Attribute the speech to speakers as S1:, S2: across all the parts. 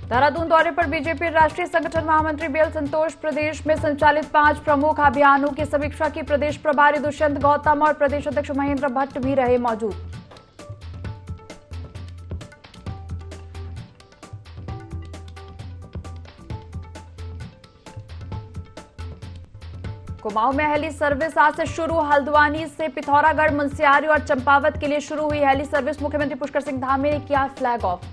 S1: देहरादून दौरे पर बीजेपी राष्ट्रीय संगठन महामंत्री बीएल संतोष प्रदेश में संचालित 5 प्रमुख अभियानों की समीक्षा की। प्रदेश प्रभारी दुष्यंत गौतम और प्रदेश अध्यक्ष महेंद्र भट्ट भी रहे मौजूद। कुमाऊं में हेली सर्विस आज से शुरू। हल्द्वानी से पिथौरागढ़, मुंशियारी और चंपावत के लिए शुरू हुई हेली सर्विस। मुख्यमंत्री पुष्कर सिंह धामी ने किया फ्लैग ऑफ।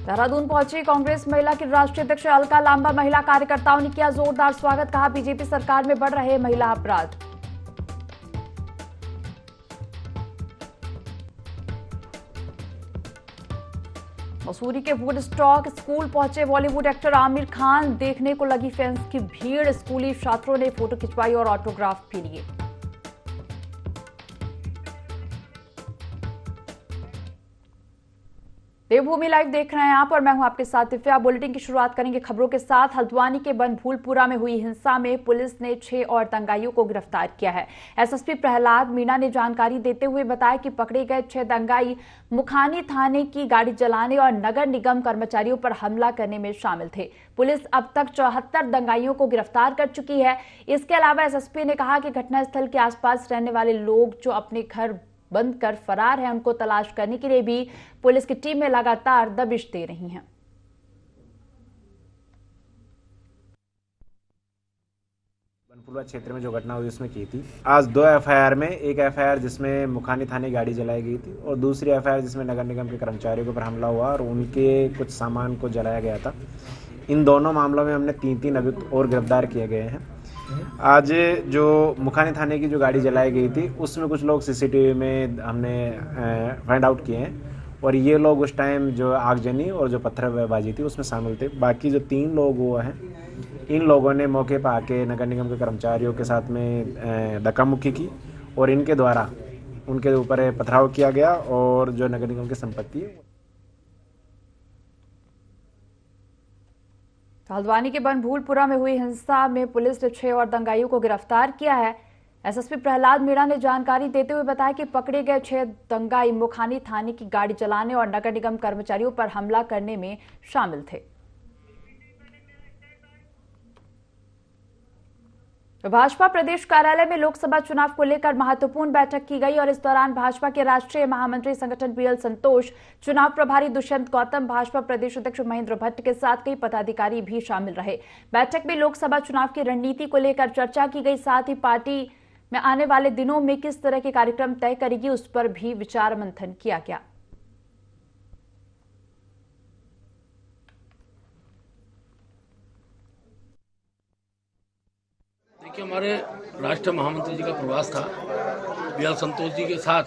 S1: देहरादून पहुंची कांग्रेस महिला की राष्ट्रीय अध्यक्ष अलका लांबा। महिला कार्यकर्ताओं ने किया जोरदार स्वागत। कहा, बीजेपी सरकार में बढ़ रहे महिला अपराध। मसूरी के वुडस्टॉक स्कूल पहुंचे बॉलीवुड एक्टर आमिर खान। देखने को लगी फैंस की भीड़। स्कूली छात्रों ने फोटो खिंचवाई और ऑटोग्राफ भी लिए। देवभूमि लाइव देख रहे हैं आप और मैं हूं आपके साथ दिव्या। बुलेटिन की शुरुआत करेंगे खबरों के साथ। हल्द्वानी के बनभूलपुरा में हुई हिंसा में पुलिस ने 6 और दंगाइयों को गिरफ्तार किया है। एसएसपी प्रहलाद मीणा ने जानकारी देते हुए बताया कि पकड़े गए 6 दंगाई मुखानी थाने की गाड़ी जलाने और नगर निगम कर्मचारियों पर हमला करने में शामिल थे। पुलिस अब तक 74 दंगाइयों को गिरफ्तार कर चुकी है। इसके अलावा एसएसपी ने कहा कि घटनास्थल के आसपास रहने वाले लोग जो अपने घर बंद कर फरार हैं, उनको तलाश करने के लिए भी पुलिस की टीमें लगातार दबिश दे रही हैं।
S2: बनपुरा क्षेत्र में जो घटना हुई उसमें की थी। आज 2 एफआईआर में, एक एफआईआर जिसमें मुखानी थाने गाड़ी जलाई गई थी और दूसरी एफआईआर जिसमें नगर निगम के कर्मचारियों के ऊपर हमला हुआ और उनके कुछ सामान को जलाया गया था। इन दोनों मामलों में हमने 3 अभियुक्त और गिरफ्तार किए गए हैं। आज जो मुखानी थाने की जो गाड़ी जलाई गई थी उसमें कुछ लोग सीसीटीवी में हमने फाइंड आउट किए हैं और ये लोग उस टाइम जो आगजनी और जो पत्थरबाजी थी उसमें शामिल थे। बाकी जो 3 लोग हुए हैं, इन लोगों ने मौके पर आके नगर निगम के कर्मचारियों के साथ में धक्का मुक्की की और इनके द्वारा उनके ऊपर पथराव किया गया और जो नगर निगम की संपत्ति।
S1: हल्द्वानी के बनभूलपुरा में हुई हिंसा में पुलिस ने 6 और दंगाइयों को गिरफ्तार किया है। एसएसपी प्रहलाद मीणा ने जानकारी देते हुए बताया कि पकड़े गए 6 दंगाई मुखानी थाने की गाड़ी जलाने और नगर निगम कर्मचारियों पर हमला करने में शामिल थे। भाजपा प्रदेश कार्यालय में लोकसभा चुनाव को लेकर महत्वपूर्ण बैठक की गई और इस दौरान भाजपा के राष्ट्रीय महामंत्री संगठन बीएल संतोष, चुनाव प्रभारी दुष्यंत गौतम, भाजपा प्रदेश अध्यक्ष महेंद्र भट्ट के साथ कई पदाधिकारी भी शामिल रहे। बैठक में लोकसभा चुनाव की रणनीति को लेकर चर्चा की गई। साथ ही पार्टी में आने वाले दिनों में किस तरह के कार्यक्रम तय करेगी उस पर भी विचार मंथन किया गया।
S3: देखिए, हमारे राष्ट्रीय महामंत्री जी का प्रवास था। बीएल संतोष जी के साथ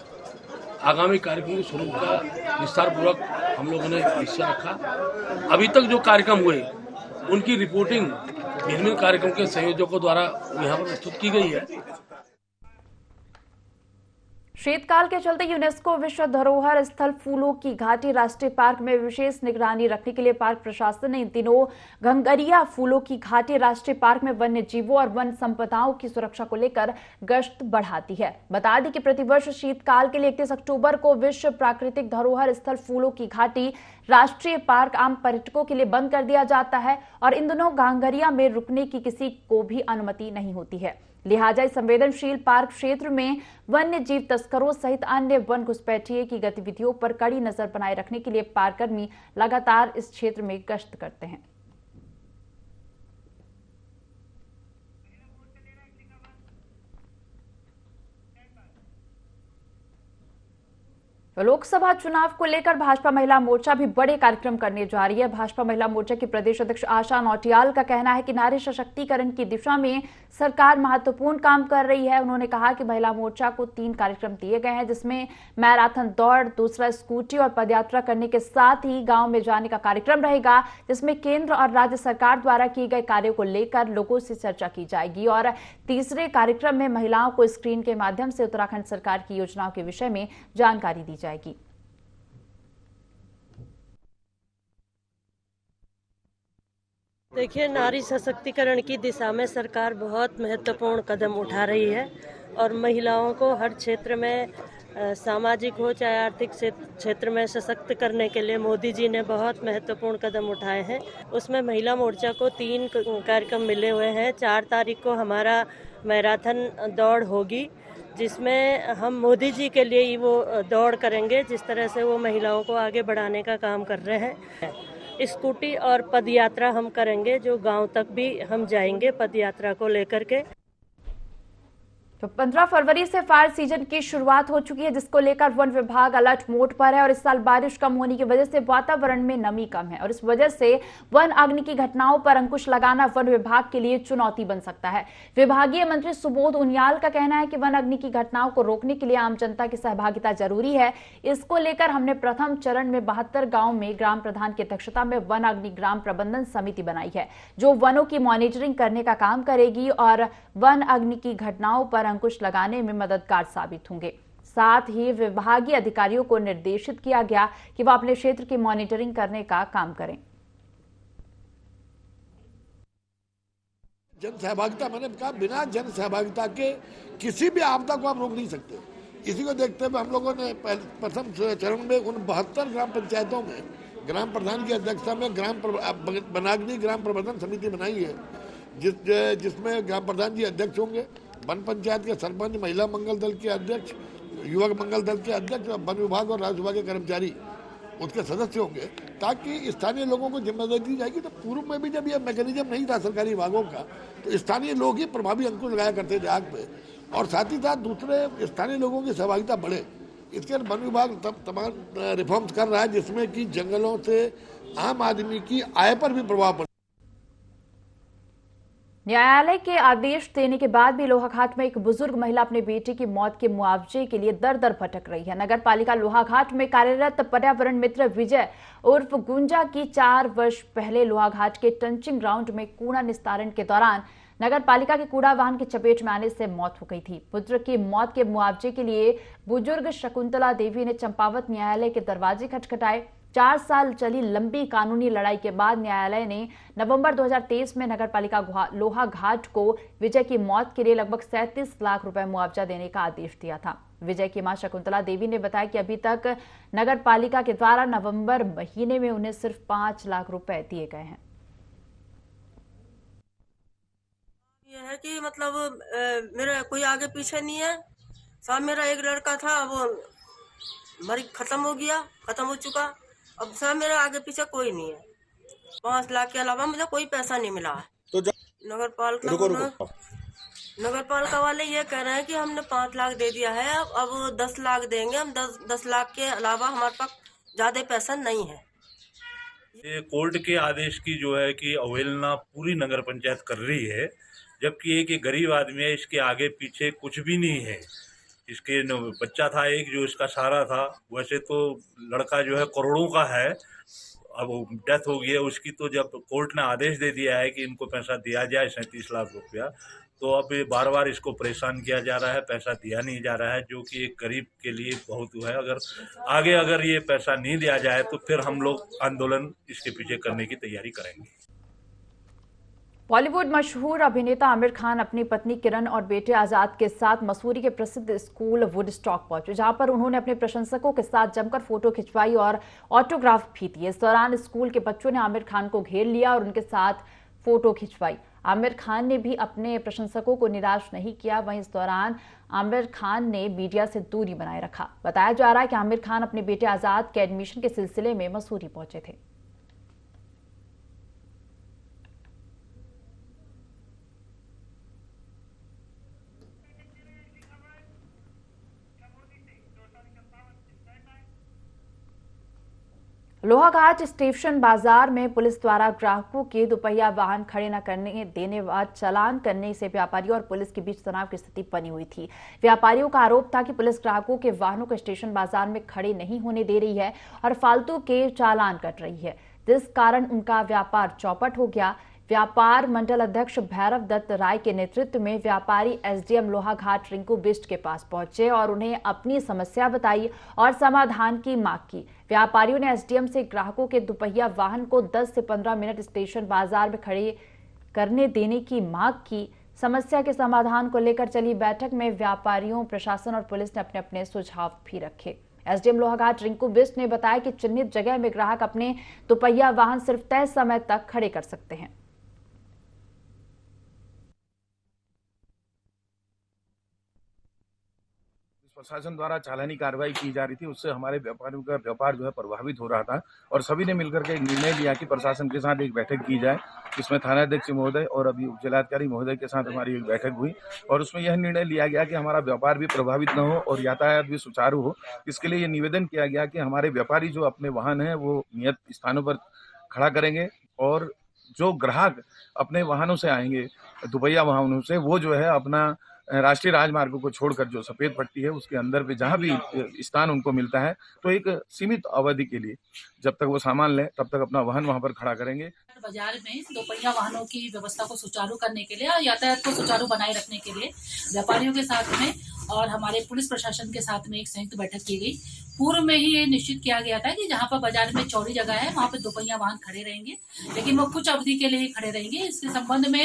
S3: आगामी कार्यक्रम के स्वरूप का विस्तार पूर्वक हम लोगों ने निश्चय रखा। अभी तक जो कार्यक्रम हुए उनकी रिपोर्टिंग भिन्न कार्यक्रम के संयोजकों द्वारा यहाँ पर प्रस्तुत की गई है।
S1: शीतकाल के चलते यूनेस्को विश्व धरोहर स्थल फूलों की घाटी राष्ट्रीय पार्क में विशेष निगरानी रखने के लिए पार्क प्रशासन ने इन दिनों घंगरिया फूलों की घाटी राष्ट्रीय पार्क में वन्य जीवों और वन संपदाओं की सुरक्षा को लेकर गश्त बढ़ाती है। बता दें कि प्रतिवर्ष शीतकाल के लिए 31 अक्टूबर को विश्व प्राकृतिक धरोहर स्थल फूलों की घाटी राष्ट्रीय पार्क आम पर्यटकों के लिए बंद कर दिया जाता है और इन दिनों घंगरिया में रुकने की किसी को भी अनुमति नहीं होती है। लिहाजा इस संवेदनशील पार्क क्षेत्र में वन्य जीव तस्करों सहित अन्य वन घुसपैठिए की गतिविधियों पर कड़ी नजर बनाए रखने के लिए पार्क कर्मी लगातार इस क्षेत्र में गश्त करते हैं। लोकसभा चुनाव को लेकर भाजपा महिला मोर्चा भी बड़े कार्यक्रम करने जा रही है। भाजपा महिला मोर्चा की प्रदेश अध्यक्ष आशा नौटियाल का कहना है कि नारी सशक्तिकरण की दिशा में सरकार महत्वपूर्ण काम कर रही है। उन्होंने कहा कि महिला मोर्चा को 3 कार्यक्रम दिए गए हैं, जिसमें मैराथन दौड़, दूसरा स्कूटी और पदयात्रा करने के साथ ही गांव में जाने का कार्यक्रम रहेगा, जिसमें केंद्र और राज्य सरकार द्वारा किए गए कार्यों को लेकर लोगों से चर्चा की जाएगी। और तीसरे कार्यक्रम में महिलाओं को स्क्रीन के माध्यम से उत्तराखंड सरकार की योजनाओं के विषय में जानकारी दी जाएगी।
S4: देखिए, नारी सशक्तिकरण की दिशा में सरकार बहुत महत्वपूर्ण कदम उठा रही है और महिलाओं को हर क्षेत्र में सामाजिक हो चाहे आर्थिक क्षेत्र में सशक्त करने के लिए मोदी जी ने बहुत महत्वपूर्ण कदम उठाए हैं। उसमें महिला मोर्चा को 3 कार्यक्रम मिले हुए हैं। 4 तारीख को हमारा मैराथन दौड़ होगी, जिसमें हम मोदी जी के लिए ही वो दौड़ करेंगे, जिस तरह से वो महिलाओं को आगे बढ़ाने का काम कर रहे हैं। स्कूटी और पद यात्रा हम करेंगे, जो गांव तक भी हम जाएंगे पद यात्रा को लेकर के।
S1: तो 15 फरवरी से फायर सीजन की शुरुआत हो चुकी है, जिसको लेकर वन विभाग अलर्ट मोड पर है। और इस साल बारिश कम होने की वजह से वातावरण में नमी कम है और इस वजह से वन अग्नि की घटनाओं पर अंकुश लगाना वन विभाग के लिए चुनौती बन सकता है। विभागीय मंत्री सुबोध उनियाल का कहना है कि वन अग्नि की घटनाओं को रोकने के लिए आम जनता की सहभागिता जरूरी है। इसको लेकर हमने प्रथम चरण में 72 गाँव में ग्राम प्रधान की अध्यक्षता में वन अग्नि ग्राम प्रबंधन समिति बनाई है, जो वनों की मॉनिटरिंग करने का काम करेगी और वन अग्नि की घटनाओं पर अंकुश लगाने में मददगार साबित होंगे। साथ ही विभागीय अधिकारियों को निर्देशित किया गया कि वह अपने क्षेत्र की मॉनिटरिंग करने का काम करें।
S5: जन सहभागिता, मैंने कहा बिना जन सहभागिता के किसी भी आपदा को आप रोक नहीं सकते। इसी को देखते हुए हम लोगों ने प्रथम चरण में उन 72 ग्राम पंचायतों में ग्राम प्रधान की अध्यक्षता में वनाग्नि ग्राम प्रबंधन समिति बनाई है, जिसमें ग्राम प्रधान जी अध्यक्ष होंगे, वन पंचायत के सरपंच, महिला मंगल दल के अध्यक्ष, युवक मंगल दल के अध्यक्ष, वन विभाग और राज्य विभाग के कर्मचारी उसके सदस्य होंगे, ताकि स्थानीय लोगों को जिम्मेदारी दी जाएगी। तो पूर्व में भी जब यह मैकेनिज्म नहीं था सरकारी विभागों का, तो स्थानीय लोग ही प्रभावी अंकुश लगाया करते थे आग पे, और साथ ही साथ दूसरे स्थानीय लोगों की सहभागिता बढ़े। इसके वन विभाग तमाम रिफॉर्म्स कर रहा है, जिसमें कि जंगलों से आम आदमी की आय पर भी प्रभाव पड़े।
S1: न्यायालय के आदेश देने के बाद भी लोहाघाट में एक बुजुर्ग महिला अपने बेटे की मौत के मुआवजे के लिए दर दर भटक रही है। नगर पालिका लोहाघाट में कार्यरत पर्यावरण मित्र विजय उर्फ गुंजा की 4 वर्ष पहले लोहाघाट के टंचिंग ग्राउंड में कूड़ा निस्तारण के दौरान नगर पालिका के कूड़ा वाहन की चपेट में आने से मौत हो गई थी। पुत्र की मौत के मुआवजे के लिए बुजुर्ग शकुंतला देवी ने चंपावत न्यायालय के दरवाजे खटखटाए। 4 साल चली लंबी कानूनी लड़ाई के बाद न्यायालय ने नवंबर 2023 में नगर पालिका लोहाघाट को विजय की मौत के लिए लगभग 37 लाख रुपए मुआवजा देने का आदेश दिया था। विजय की मां शकुंतला देवी ने बताया कि अभी तक नगर पालिका के द्वारा नवंबर महीने में उन्हें सिर्फ 5 लाख रुपए दिए गए हैं।
S6: यह है कि मतलब मेरा कोई आगे पीछे नहीं है। साहब मेरा एक लड़का था, वो मरीज खत्म हो चुका। अब साहब मेरा आगे पीछे कोई नहीं है। 5 लाख के अलावा मुझे कोई पैसा नहीं मिला है। तो नगर पालिका वाले ये कह रहे हैं कि हमने 5 लाख दे दिया है, अब 10 लाख देंगे हम। 10 लाख के अलावा हमारे पास ज्यादा पैसा नहीं है।
S7: ये कोर्ट के आदेश की जो है कि अवहेलना पूरी नगर पंचायत कर रही है, जबकि एक गरीब आदमी है, इसके आगे पीछे कुछ भी नहीं है। इसके बच्चा था एक जो इसका सहारा था। वैसे तो लड़का जो है करोड़ों का है, अब डेथ हो गई है उसकी। तो जब कोर्ट ने आदेश दे दिया है कि इनको पैसा दिया जाए 37 लाख रुपया, तो अब बार बार इसको परेशान किया जा रहा है, पैसा दिया नहीं जा रहा है, जो कि एक गरीब के लिए बहुत है। अगर ये पैसा नहीं दिया जाए तो फिर हम लोग आंदोलन इसके पीछे करने की तैयारी करेंगे।
S1: बॉलीवुड मशहूर अभिनेता आमिर खान अपनी पत्नी किरण और बेटे आजाद के साथ मसूरी के प्रसिद्ध स्कूल वुडस्टॉक पहुंचे, जहां पर उन्होंने अपने प्रशंसकों के साथ जमकर फोटो खिंचवाई और ऑटोग्राफ भी दिए। इस दौरान स्कूल के बच्चों ने आमिर खान को घेर लिया और उनके साथ फोटो खिंचवाई। आमिर खान ने भी अपने प्रशंसकों को निराश नहीं किया। वहीं इस दौरान आमिर खान ने मीडिया से दूरी बनाए रखा। बताया जा रहा है कि आमिर खान अपने बेटे आजाद के एडमिशन के सिलसिले में मसूरी पहुंचे थे। लोहाघाट स्टेशन बाजार में पुलिस द्वारा ग्राहकों के दोपहिया वाहन खड़े न करने देने व चालान करने से व्यापारियों और पुलिस के बीच तनाव की स्थिति बनी हुई थी। व्यापारियों का आरोप था कि पुलिस ग्राहकों के वाहनों को स्टेशन बाजार में खड़े नहीं होने दे रही है और फालतू के चालान कट रही है, जिस कारण उनका व्यापार चौपट हो गया। व्यापार मंडल अध्यक्ष भैरव दत्त राय के नेतृत्व में व्यापारी एसडीएम लोहाघाट रिंकू बिष्ट के पास पहुंचे और उन्हें अपनी समस्या बताई और समाधान की मांग की। व्यापारियों ने एसडीएम से ग्राहकों के दोपहिया वाहन को 10 से 15 मिनट स्टेशन बाजार में खड़े करने देने की मांग की। समस्या के समाधान को लेकर चली बैठक में व्यापारियों, प्रशासन और पुलिस ने अपने अपने सुझाव भी रखे। एसडीएम लोहाघाट रिंकू बिष्ट ने बताया कि चिन्हित जगह में ग्राहक अपने दोपहिया वाहन सिर्फ तय समय तक खड़े कर सकते हैं।
S8: प्रशासन द्वारा चालानी कार्रवाई की जा रही थी, उससे हमारे व्यापारियों का व्यापार जो है प्रभावित हो रहा था और सभी ने मिलकर के एक निर्णय लिया कि प्रशासन के साथ एक बैठक की जाए। इसमें थानाध्यक्ष महोदय और अभी उपजिलाधिकारी महोदय के साथ हमारी एक बैठक हुई और उसमें यह निर्णय लिया गया कि हमारा व्यापार भी प्रभावित न हो और यातायात भी सुचारू हो। इसके लिए ये निवेदन किया गया कि हमारे व्यापारी जो अपने वाहन है वो नियत स्थानों पर खड़ा करेंगे और जो ग्राहक अपने वाहनों से आएंगे, दुपहिया वाहनों से, वो जो है अपना राष्ट्रीय राजमार्गों को छोड़कर जो सफेद पट्टी है उसके अंदर पे जहां भी स्थान उनको मिलता है तो एक सीमित अवधि के लिए जब तक वो सामान लें तब तक अपना वाहन वहां पर खड़ा करेंगे।
S9: बाजार में दोपहिया वाहनों की व्यवस्था को सुचारू करने के लिए और यातायात को सुचारू बनाए रखने के लिए व्यापारियों के साथ में और हमारे पुलिस प्रशासन के साथ में एक संयुक्त बैठक की गई। पूर्व में ही ये निश्चित किया गया था कि जहां पर बाजार में चौड़ी जगह है वहां पर दोपहिया वाहन खड़े रहेंगे, लेकिन वो कुछ अवधि के लिए ही खड़े रहेंगे। इसके संबंध में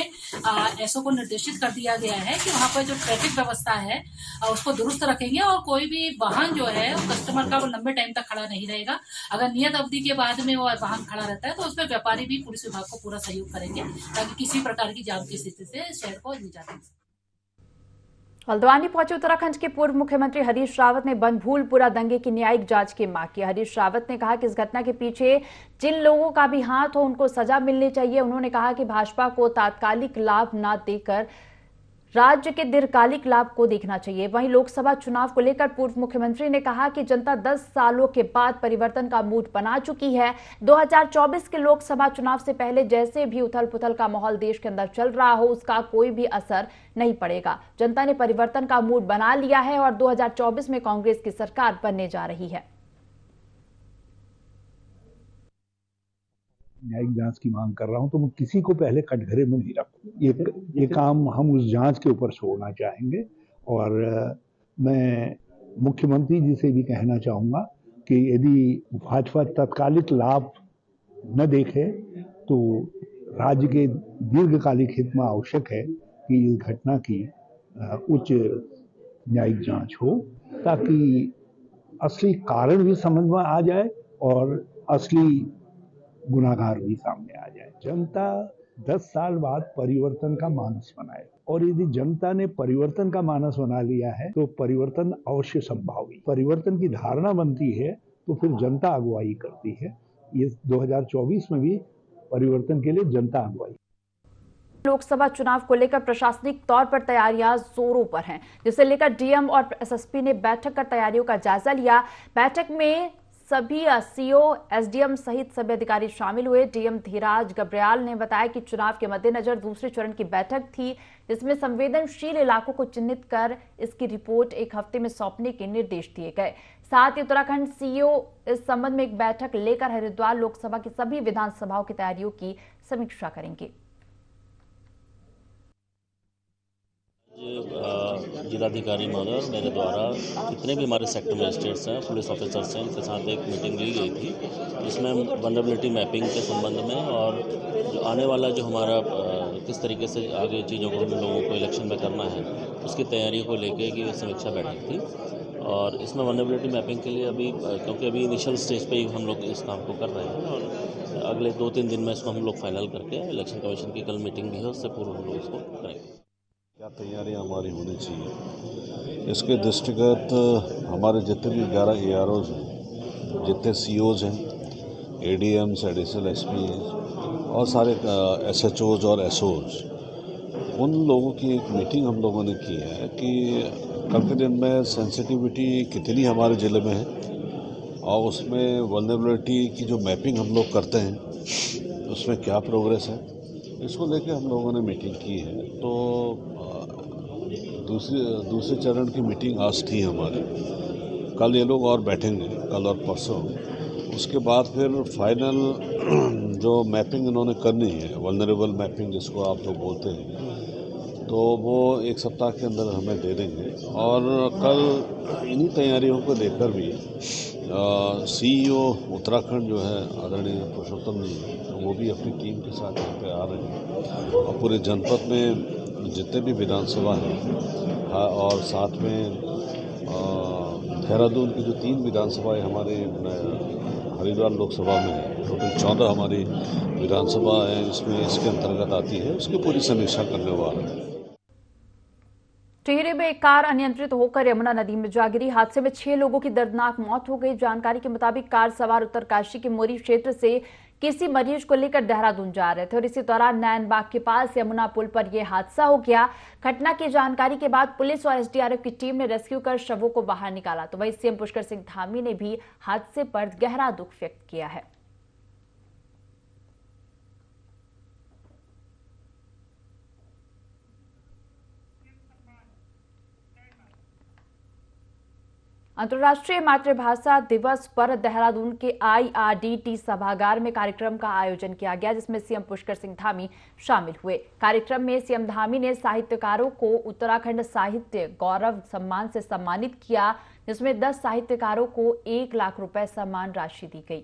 S9: एसओ को निर्देशित कर दिया गया है कि वहां पर जो ट्रैफिक व्यवस्था है उसको दुरुस्त रखेंगे और कोई भी वाहन जो है कस्टमर का वो लंबे टाइम तक खड़ा नहीं रहेगा। अगर नियत अवधि के बाद में वो वाहन खड़ा रहता है तो उसमें व्यापारी भी पुलिस विभाग को पूरा सहयोग करेंगे ताकि किसी प्रकार की जाम की स्थिति से शहर को निजात मिल सके।
S1: हल्द्वानी पहुंचे उत्तराखंड के पूर्व मुख्यमंत्री हरीश रावत ने बनभूलपुरा दंगे की न्यायिक जांच की मांग की। हरीश रावत ने कहा कि इस घटना के पीछे जिन लोगों का भी हाथ हो उनको सजा मिलनी चाहिए। उन्होंने कहा कि भाजपा को तात्कालिक लाभ न देकर राज्य के दीर्घकालिक लाभ को देखना चाहिए। वहीं लोकसभा चुनाव को लेकर पूर्व मुख्यमंत्री ने कहा कि जनता 10 सालों के बाद परिवर्तन का मूड बना चुकी है। 2024 के लोकसभा चुनाव से पहले जैसे भी उथल पुथल का माहौल देश के अंदर चल रहा हो उसका कोई भी असर नहीं पड़ेगा। जनता ने परिवर्तन का मूड बना लिया है और 2024 में कांग्रेस की सरकार बनने जा रही है।
S10: न्यायिक जांच की मांग कर रहा हूं तो मैं किसी को पहले कटघरे में नहीं रखूं। ये काम हम उस जांच के ऊपर छोड़ना चाहेंगे और मैं मुख्यमंत्री जी से भी कहना चाहूंगा कि यदि भाजपा तात्कालिक लाभ न देखे तो राज्य के दीर्घकालिक हित में आवश्यक है कि इस घटना की उच्च न्यायिक जांच हो ताकि असली कारण भी समझ में आ जाए और असली गुनाहगार भी सामने आ जाए। जनता 10 साल बाद परिवर्तन का मानस बनाए और यदि जनता ने परिवर्तन का मानस बना लिया है तो परिवर्तन अवश्य संभव है। परिवर्तन की धारणा बनती है तो फिर जनता अगुवाई करती है। ये 2024 में भी परिवर्तन के लिए जनता अगुवाई।
S1: लोकसभा चुनाव को लेकर प्रशासनिक तौर पर तैयारियां जोरों पर हैं, जिसे लेकर डीएम और एसएसपी ने बैठक कर तैयारियों का जायजा लिया। बैठक में सभी सीओ, एसडीएम सहित सभी अधिकारी शामिल हुए। डीएम धीराज गब्रियाल ने बताया कि चुनाव के मद्देनजर दूसरे चरण की बैठक थी जिसमें संवेदनशील इलाकों को चिन्हित कर इसकी रिपोर्ट 1 हफ्ते में सौंपने के निर्देश दिए गए। साथ ही उत्तराखंड सीईओ इस संबंध में एक बैठक लेकर हरिद्वार लोकसभा की सभी विधानसभाओं की तैयारियों की समीक्षा करेंगे।
S11: जिलाधिकारी महोदय मेरे द्वारा जितने भी हमारे सेक्टर मजिस्ट्रेट्स हैं, पुलिस ऑफिसर्स हैं, इनके साथ एक मीटिंग ली गई थी जिसमें वल्नरेबिलिटी मैपिंग के संबंध में और जो आने वाला जो हमारा किस तरीके से आगे चीज़ों को हम लोगों को इलेक्शन में करना है उसकी तैयारियों को लेकर की समीक्षा बैठक थी। और इसमें वल्नरेबिलिटी मैपिंग के लिए अभी क्योंकि अभी इनिशियल स्टेज पे ही हम लोग इस काम को कर रहे हैं और अगले 2-3 दिन में इसको हम लोग फाइनल करके इलेक्शन कमीशन की कल मीटिंग भी है उससे पूर्व हम लोग इसको करेंगे।
S12: क्या तैयारियां हमारी होनी चाहिए इसके दृष्टिगत हमारे जितने भी 11 AROs हैं, जितने COs हैं, ADMs, एडिशनल SPs और सारे SHOs और SOs, उन लोगों की एक मीटिंग हम लोगों ने की है कि कल के दिन में सेंसिटिविटी कितनी हमारे ज़िले में है और उसमें वल्नरेबिलिटी की जो मैपिंग हम लोग करते हैं उसमें क्या प्रोग्रेस है, इसको लेके हम लोगों ने मीटिंग की है। तो दूसरे चरण की मीटिंग आज थी हमारी, कल ये लोग और बैठेंगे, कल और परसों। उसके बाद फिर फाइनल जो मैपिंग इन्होंने करनी है, वल्नरेबल मैपिंग जिसको आप लोग बोलते हैं, तो वो 1 सप्ताह के अंदर हमें दे देंगे। और कल इन्हीं तैयारियों को लेकर भी CEO उत्तराखंड जो है आदरणीय पुरुषोत्तम जी, वो भी अपनी टीम के साथ यहाँ पे आ रहे हैं और पूरे जनपद में जितने भी विधानसभा हैं और साथ में देहरादून की जो 3 विधानसभाएं हमारे हरिद्वार लोकसभा में है, टोटल 14 हमारी विधानसभा है इसमें इसके अंतर्गत आती है, उसकी पूरी समीक्षा करने वाला है।
S1: टिहरी में एक कार अनियंत्रित होकर यमुना नदी में जा गिरी। हादसे में 6 लोगों की दर्दनाक मौत हो गई। जानकारी के मुताबिक कार सवार उत्तरकाशी के मोरी क्षेत्र से किसी मरीज को लेकर देहरादून जा रहे थे और इसी दौरान नैनबाग के पास यमुना पुल पर यह हादसा हो गया। घटना की जानकारी के बाद पुलिस और एसडीआरएफ की टीम ने रेस्क्यू कर शवों को बाहर निकाला। तो वहीं सीएम पुष्कर सिंह धामी ने भी हादसे पर गहरा दुख व्यक्त किया है। अंतर्राष्ट्रीय मातृभाषा दिवस पर देहरादून के IRDT सभागार में कार्यक्रम का आयोजन किया गया, जिसमें सीएम पुष्कर सिंह धामी शामिल हुए। कार्यक्रम में सीएम धामी ने साहित्यकारों को उत्तराखंड साहित्य गौरव सम्मान से सम्मानित किया, जिसमें 10 साहित्यकारों को 1 लाख रुपए सम्मान राशि दी गई।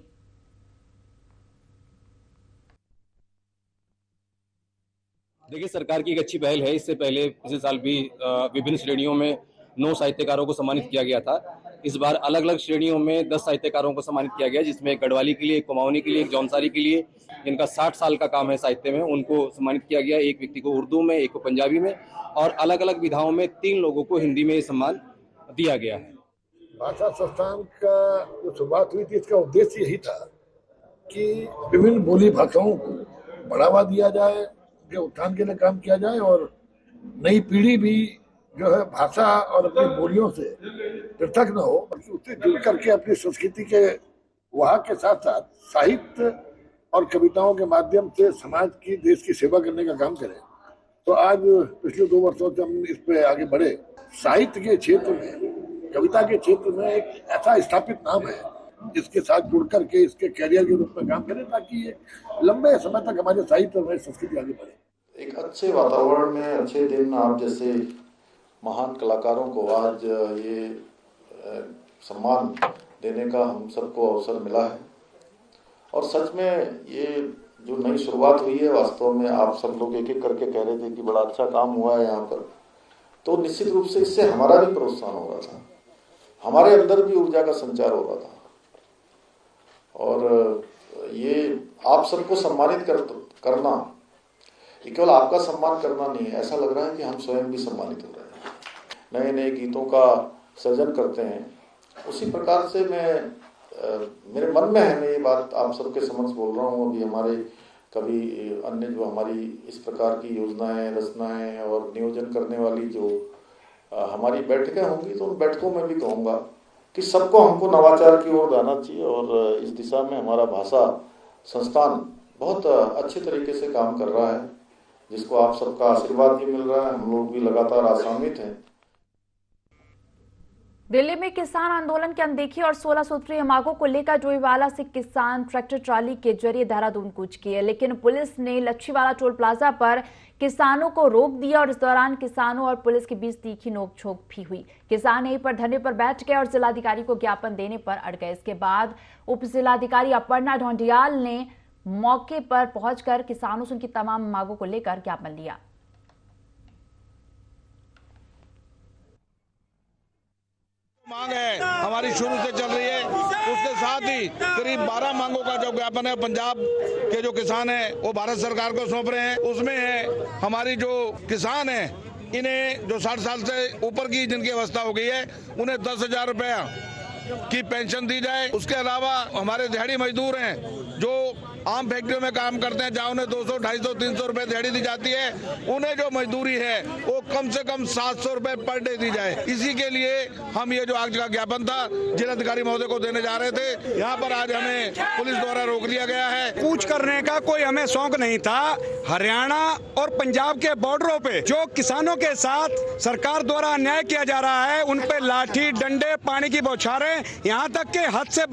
S13: देखिए, सरकार की एक अच्छी पहल है। इससे पहले पिछले साल भी विभिन्न श्रेणियों में 9 साहित्यकारों को सम्मानित किया गया था। इस बार अलग अलग श्रेणियों में 10 साहित्यकारों को सम्मानित किया गया, जिसमें एक गढ़वाली के लिए, एक कुमाऊनी के लिए, एक जौनसारी के लिए, जिनका 60 साल का काम है साहित्य में, उनको सम्मानित किया गया। एक व्यक्ति को उर्दू में, एक को पंजाबी में और अलग अलग विधाओं में 3 लोगों को हिंदी में सम्मान दिया गया है।
S5: भाषा संस्थान का जो शुरुआत हुई थी, इसका उद्देश्य यही था कि विभिन्न बोली भाषाओं को बढ़ावा दिया जाए, उनके उत्थान के लिए काम किया जाए और नई पीढ़ी भी जो है भाषा और अपनी बोलियों से पृथक न हो, बल्कि उससे जुड़ करके अपनी संस्कृति के वहाँ के साथ साथ साहित्य और कविताओं के माध्यम से समाज की, देश की सेवा करने का काम करें। तो आज पिछले 2 वर्षों से हम इस पे आगे बढ़े। साहित्य के क्षेत्र में, कविता के क्षेत्र में एक ऐसा स्थापित नाम है जिसके साथ जुड़ करके इसके कैरियर के रूप में काम करें, ताकि लंबे समय तक हमारे साहित्य और हमारी संस्कृति आगे बढ़े।
S14: एक अच्छे वातावरण में अच्छे दिन आप जैसे महान कलाकारों को आज ये सम्मान देने का हम सबको अवसर मिला है और सच में ये जो नई शुरुआत हुई है, वास्तव में आप सब लोग एक एक करके कह रहे थे कि बड़ा अच्छा काम हुआ है यहाँ पर, तो निश्चित रूप से इससे हमारा भी प्रोत्साहन हो रहा था, हमारे अंदर भी ऊर्जा का संचार हो रहा था और ये आप सबको सम्मानित करना, ये केवल आपका सम्मान करना नहीं है, ऐसा लग रहा है कि हम स्वयं भी सम्मानित हो रहे हैं, नए नए गीतों का सृजन करते हैं। उसी प्रकार से मेरे मन में है, मैं ये बात आप सबके समक्ष बोल रहा हूँ। अभी हमारे कभी अन्य जो हमारी इस प्रकार की योजनाएं, रचनाएं और नियोजन करने वाली जो हमारी बैठकें होंगी, तो उन बैठकों में भी कहूँगा कि सबको हमको नवाचार की ओर जाना चाहिए और इस दिशा में हमारा भाषा संस्थान बहुत अच्छे तरीके से काम कर रहा है, जिसको आप सबका आशीर्वाद भी मिल रहा है। हम लोग भी लगातार आशान्वित हैं।
S1: दिल्ली में किसान आंदोलन की अनदेखी और 16 सूत्रीय मांगों को लेकर डोईवाला से किसान ट्रैक्टर ट्राली के जरिए देहरादून कूच किए, लेकिन पुलिस ने लच्छीवाला टोल प्लाजा पर किसानों को रोक दिया और इस दौरान किसानों और पुलिस के बीच तीखी नोकझोंक भी हुई। किसान यहीं पर धरने पर बैठ गए और जिलाधिकारी को ज्ञापन देने पर अड़ गए। इसके बाद उप जिलाधिकारी अपर्णा ढोंडियाल ने मौके पर पहुंचकर किसानों से उनकी तमाम मांगों को लेकर ज्ञापन लिया।
S8: मांग है हमारी शुरू से चल रही है, उसके साथ ही करीब 12 मांगों का जो ज्ञापन है पंजाब के जो किसान हैं वो भारत सरकार को सौंप रहे हैं। उसमें है हमारी जो किसान हैं, इन्हें जो 60 साल से ऊपर की जिनकी अवस्था हो गई है, उन्हें 10,000 रुपया की पेंशन दी जाए। उसके अलावा हमारे दिहाड़ी मजदूर हैं जो आम फैक्ट्रियों में काम करते हैं, जहाँ उन्हें 200, 250, 300 रुपए दिहाड़ी दी जाती है, उन्हें जो मजदूरी है वो कम से कम 700 रुपए पर डे दी जाए। इसी के लिए हम ये जो आज का ज्ञापन था जिलाधिकारी महोदय को देने जा रहे थे। यहाँ पर आज हमें पुलिस द्वारा रोक लिया गया है।
S15: कूच करने का कोई हमें शौक नहीं था। हरियाणा और पंजाब के बॉर्डरों पे जो किसानों के साथ सरकार द्वारा अन्याय किया जा रहा है, उन पे लाठी, डंडे, पानी की बौछारें, यहाँ तक के हद से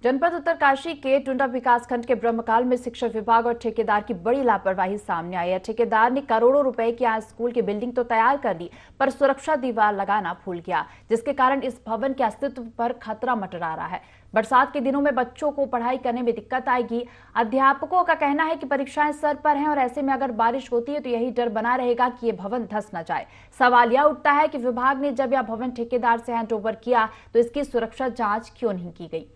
S1: जनपद उत्तरकाशी के टुंडा विकासखंड के ब्रह्मकाल में शिक्षा विभाग और ठेकेदार की बड़ी लापरवाही सामने आई है। ठेकेदार ने करोड़ों रुपए की आज स्कूल की बिल्डिंग तो तैयार कर ली, पर सुरक्षा दीवार लगाना भूल गया, जिसके कारण इस भवन के अस्तित्व पर खतरा मंडरा रहा है। बरसात के दिनों में बच्चों को पढ़ाई करने में दिक्कत आएगी। अध्यापकों का कहना है कि परीक्षाएं सर पर हैं और ऐसे में अगर बारिश होती है तो यही डर बना रहेगा कि ये भवन धंस न जाए। सवाल यह उठता है कि विभाग ने जब यह भवन ठेकेदार से हैंडओवर किया तो इसकी सुरक्षा जांच क्यों नहीं की गई।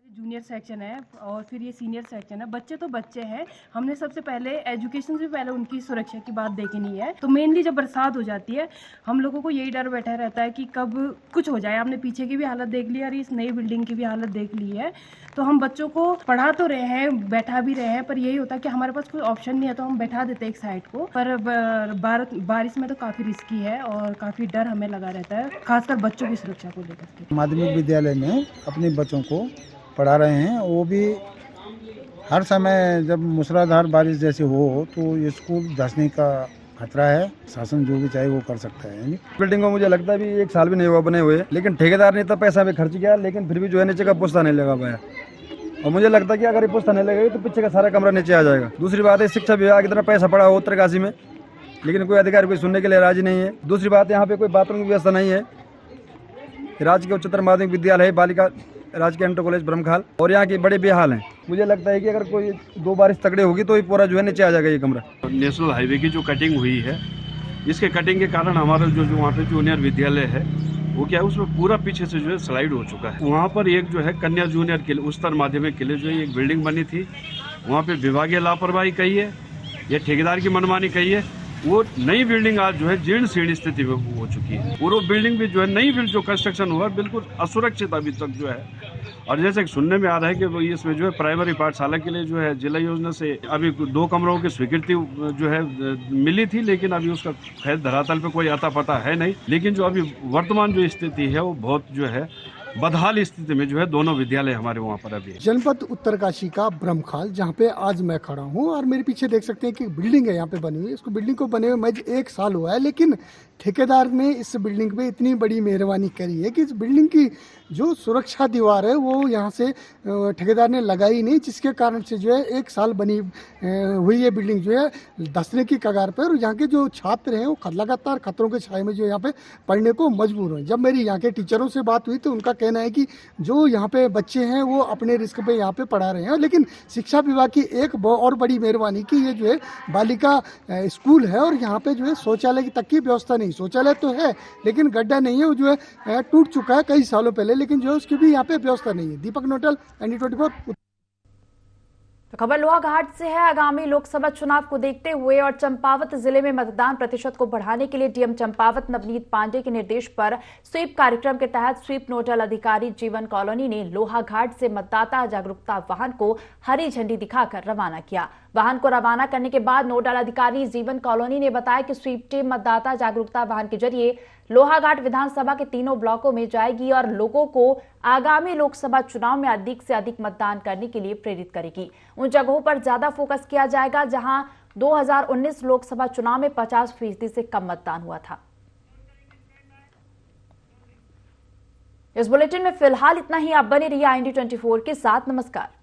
S16: जूनियर सेक्शन है और फिर ये सीनियर सेक्शन है। बच्चे तो बच्चे हैं, हमने सबसे पहले एजुकेशन से पहले उनकी सुरक्षा की बात देखनी है। तो मेनली जब बरसात हो जाती है हम लोगों को यही डर बैठा रहता है कि कब कुछ हो जाए। आपने पीछे की भी हालत देख ली और इस नई बिल्डिंग की भी हालत देख ली है। तो हम बच्चों को पढ़ा तो रहे हैं, बैठा भी रहे हैं, पर यही होता है कि हमारे पास कोई ऑप्शन नहीं है तो हम बैठा देते एक साइड को। पर बारिश में तो काफ़ी रिस्की है और काफ़ी डर हमें लगा रहता है, खासकर बच्चों की सुरक्षा को लेकर के।
S17: माध्यमिक विद्यालय में अपने बच्चों को पढ़ा रहे हैं, वो भी हर समय जब मूसलाधार बारिश जैसे हो तो ये स्कूल धंसने का खतरा है। शासन जो भी चाहे वो कर सकता है।
S18: बिल्डिंग को मुझे लगता है भी 1 साल भी नहीं हुआ बने हुए, लेकिन ठेकेदार ने इतना पैसा भी खर्च किया, लेकिन फिर भी जो है नीचे का पुस्ता नहीं लगा पाया। और मुझे लगता है कि अगर ये पुस्ता नहीं लगेगी तो पीछे का सारा कमरा नीचे आ जाएगा। दूसरी बात है, शिक्षा विभाग इतना पैसा पड़ा हो उत्तरकाशी में, लेकिन कोई अधिकारी कोई सुनने के लिए राजी नहीं है। दूसरी बात, यहाँ पे कोई बाथरूम की व्यवस्था नहीं है। राजकीय उच्चतर माध्यमिक विद्यालय है, बालिका राजकीय इंटर कॉलेज ब्रह्मखाल, और यहाँ के बड़े बेहाल हैं। मुझे लगता है कि अगर कोई 2 बारिश तगड़े होगी तो ये पूरा जो है नीचे आ जाएगा ये कमरा।
S19: नेशनल हाईवे की जो कटिंग हुई है, इसके कटिंग के कारण हमारा जो वहाँ पे जूनियर विद्यालय है वो क्या है, उसमें पूरा पीछे से जो है स्लाइड हो चुका है। वहाँ पर एक जो है कन्या जूनियर के लिए उच्चतर माध्यमिक के लिए जो है एक बिल्डिंग बनी थी, वहाँ पे विभागीय लापरवाही कही है या ठेकेदार की मनमानी कही है। वो नई बिल्डिंग आज जो है जीर्ण शीर्ण स्थिति में हो चुकी है, और वो बिल्डिंग भी जो है नई बिल्डिंग जो कंस्ट्रक्शन हुआ बिल्कुल असुरक्षित अभी तक जो है। और जैसे सुनने में आ रहा है कि इसमें जो है प्राइमरी पाठशाला के लिए जो है जिला योजना से अभी 2 कमरों की स्वीकृति जो है मिली थी, लेकिन अभी उसका खैर धरातल पे कोई अता पता है नहीं। लेकिन जो अभी वर्तमान जो स्थिति है वो बहुत जो है बदहाल स्थिति में जो है दोनों विद्यालय हमारे वहाँ पर अभी।
S20: जनपद उत्तरकाशी का ब्रह्मखाल, जहाँ पे आज मैं खड़ा हूँ, और मेरे पीछे देख सकते हैं कि बिल्डिंग है यहाँ पे बनी हुई। इसको बिल्डिंग को बने हुए महज 1 साल हुआ है, लेकिन ठेकेदार ने इस बिल्डिंग पे इतनी बड़ी मेहरबानी करी है कि इस बिल्डिंग की जो सुरक्षा दीवार है वो यहाँ से ठेकेदार ने लगाई नहीं, जिसके कारण से जो है 1 साल बनी हुई ये बिल्डिंग जो है धंसने की कगार पर। और यहाँ के जो छात्र हैं वो लगातार खतरों के छाए में जो यहाँ पे पढ़ने को मजबूर हैं। जब मेरी यहाँ के टीचरों से बात हुई तो उनका कहना है कि जो यहाँ पे बच्चे हैं वो अपने रिस्क पे यहाँ पे पढ़ा रहे हैं, लेकिन शिक्षा विभाग की एक और बड़ी मेहरबानी की ये जो है बालिका स्कूल है और यहाँ पे जो है शौचालय तक की व्यवस्था नहीं। शौचालय तो है लेकिन गड्ढा नहीं है, वो जो है टूट चुका है कई सालों पहले, लेकिन जो है उसकी भी यहाँ पे व्यवस्था नहीं है। दीपक नोटल, ND24।
S1: तो खबर लोहाघाट से है। आगामी लोकसभा चुनाव को देखते हुए और चंपावत जिले में मतदान प्रतिशत को बढ़ाने के लिए डीएम चंपावत नवनीत पांडे के निर्देश पर स्वीप कार्यक्रम के तहत स्वीप नोडल अधिकारी जीवन कॉलोनी ने लोहाघाट से मतदाता जागरूकता वाहन को हरी झंडी दिखाकर रवाना किया। वाहन को रवाना करने के बाद नोडल अधिकारी जीवन कॉलोनी ने बताया कि स्वीप टीम मतदाता जागरूकता वाहन के जरिए लोहाघाट विधानसभा के 3 ब्लॉकों में जाएगी और लोगों को आगामी लोकसभा चुनाव में अधिक से अधिक मतदान करने के लिए प्रेरित करेगी। उन जगहों पर ज्यादा फोकस किया जाएगा जहां 2019 लोकसभा चुनाव में 50% से कम मतदान हुआ था। इस बुलेटिन में फिलहाल इतना ही। आप बने रहिए IND24 के साथ। नमस्कार।